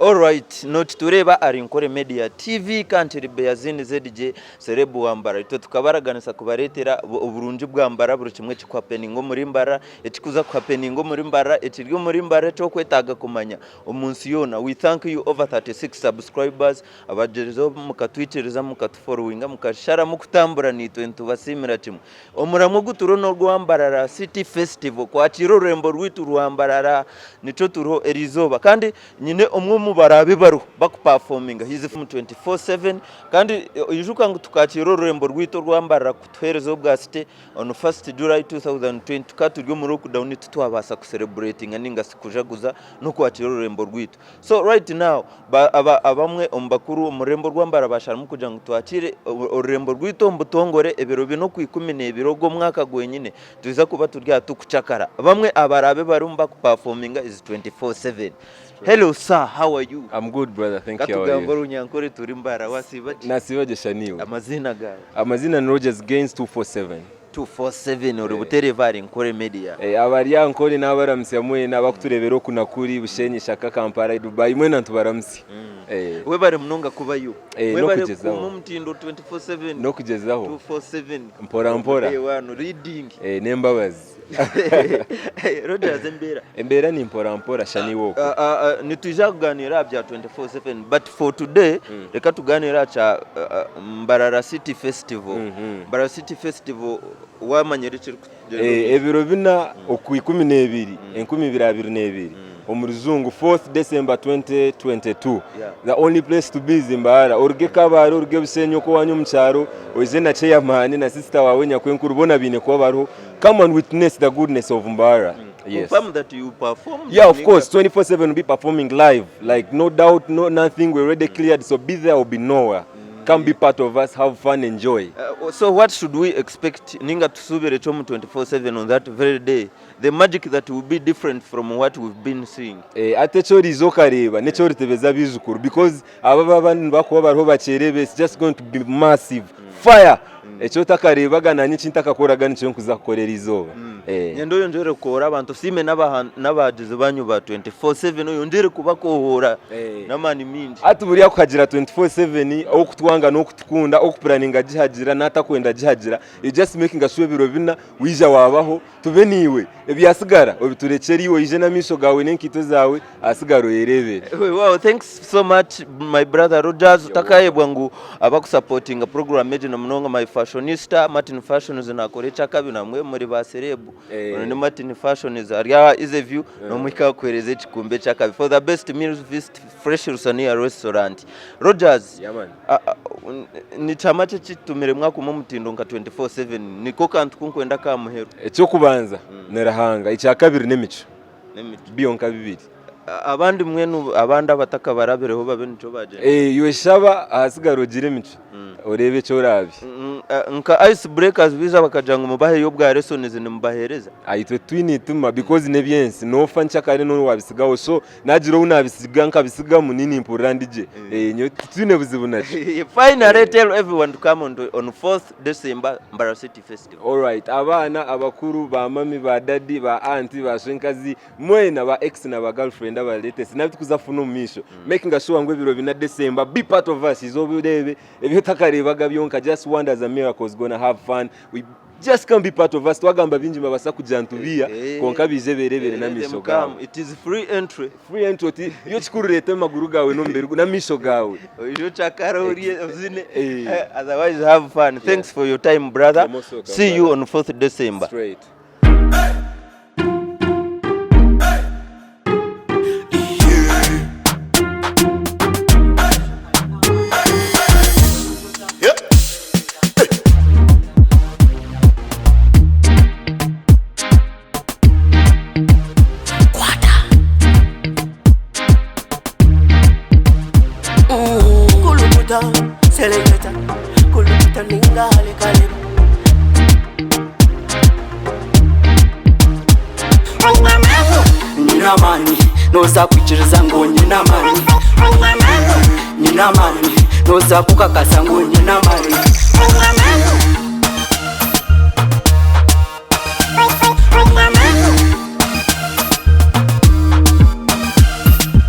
Alright, not tureba ari Nkore Media TV kantiri Beazine ZJ Serebu wambara ito tukabaraganisa kubaretera uburunji bwambara buri kimwe kikwa peningo muri mbara ekikuza kwa peningo muri mbara ekiryo muri mbara cyo kwetaga kumanya umunsi yona. We thank you over 36 subscribers abajerezo mukatwiciriza mukatufollowinga mukashara mukutambura nito ntubasimira kimwe omuramu guturono rwambarara City Festival kwa kiro rembo rwitu rwambarara nico turo erizoba kandi nyine omwe barabe baro bakuperforminga hizi from 24/7 kandi yujuka ngo tukakiro rembo rwito rwambarara kutwerezo bwa city on 1st July 2020 katuryo mu lockdown tutwabasa ku celebrating aninga sikujaguza no kwakiro rembo rwito. So right now abamwe ombakuru umurembo rwambara bashara mu kuja ngo twakire urembo rwito mbutongore ebiro bino ku 12 go mwaka gwenyine tuza kuba turya tukucakara bamwe abarabe barumba ku performinga is 24/7. Hello sir, how are you? I'm good brother, thank you. Katugambaro Nyankore turi Mbara wasibaje? Nasibaje shaniwe. Amazina gawe. Amazina ni Rodgers Gains 247 uri butere vari Nkore Media. Abari Ankole n'abaramsi amwe n'abakuturebero kunakuri Bushenyi Shaka Kampala Dubai mwe nantubaramsi. We bare munonga kuba yo. We bare ku mutindo 24/7 no kugezaho 247 mpora wano reading nembabazi. Rodgers Mbera ni mpora shani woko. Nituja kuganira bya 24/7 but for today reka tuganira cha Mbarara City Festival. Mbarara City Festival wamanyerikira ebiro bina oku 12 12 omuruzungu 4th December 2022. The only place to be is Mbarara. Orge kabaro orge busenyo ko wanyu mcharo oje na chairman na sister wawe nyakwenkuru bona bine ko baro. Come and witness the goodness of Mbarara. Yes. Confirm that you perform. Yeah, of course. 24/7 will be performing live. Like no doubt, no nothing. We're already cleared. So be there or be nowhere. Come be part of us. Have fun, enjoy. So what should we expect? Ninga tusubire chomu 24/7 on that very day. The magic that will be different from what we've been seeing. Ate chori zokareba, ne chori tebeza bizukuru because ababa bantu bakuba bariho bacerebe. It's just going to be massive. Fire. Echo takarebaga na nyinshi ntakakoraga nicyo kuzakorera izoba. Nyendo yonjere kora abantu sime n'abagize banyu ba 24/7 yonjere kubakohora namani minji ati buriya kukagira 24/7 aho kutwanga no kutukunda aho kuplaninga gihagira natakwenda gihagira you just making a sure biro bina wija wabaho tube niwe ebyasigara obiturekeri iwe ije na misho gawe nenkito zawe asigaro yerebere. Wow, thanks so much my brother Rodgers takayebwa ngo abakusupporting program meje no mnonga my fashionista Martin Fashion zinakore chakabi namwe muri ba Serebu ni Martin Fashion is a view no mwika kwereze chikumbe chakabi for the best meals visit Fresh Rusania restaurant. Rodgers ni chamache chitumire mwako mu mutindo nka 24/7 niko kantu kunkwenda ka muhero cyo kubanza nerahanga icya kabiri nemico biyonka bibiri abandi mwenu abandi abataka barabereho babe nico baje yeshaba ahasigaro gire mico urebe cyo rabi nka ice breakers biza bakajanga mubahe yo bwa lessons ni mubahereza ayitwe twinituma because nebyensi no fancha kare no wabisigaho so najiro unabisiga nkabisiga munini impurandije nyo twine buzibunaje. Finally tell everyone to come on 4th December Mbarara City Festival. All right, abana abakuru ba mami ba daddy ba auntie ba shenkazi mwena ba ex na ba girlfriend aba latest nabiti kuzafuna umisho making sure ngo biro bina December be part of us izobirebe ebyo takarebaga byonka just wonders and miracles gonna have fun. We just can be part of us. Twagamba binji mabasa kujantubia konka bize berebere na misho gawe. It is free entry. Yo chikururete maguru gawe no mbere na misho gawe. Yo chakara uri uzine. Otherwise have fun. Thanks for your time brother. See you on 4th December. Straight. Selecta, kuluta lingale kale. Nina mani, no sakuchiriza ngo nina mani. Nina mani, no sakukakasa ngo nina mani.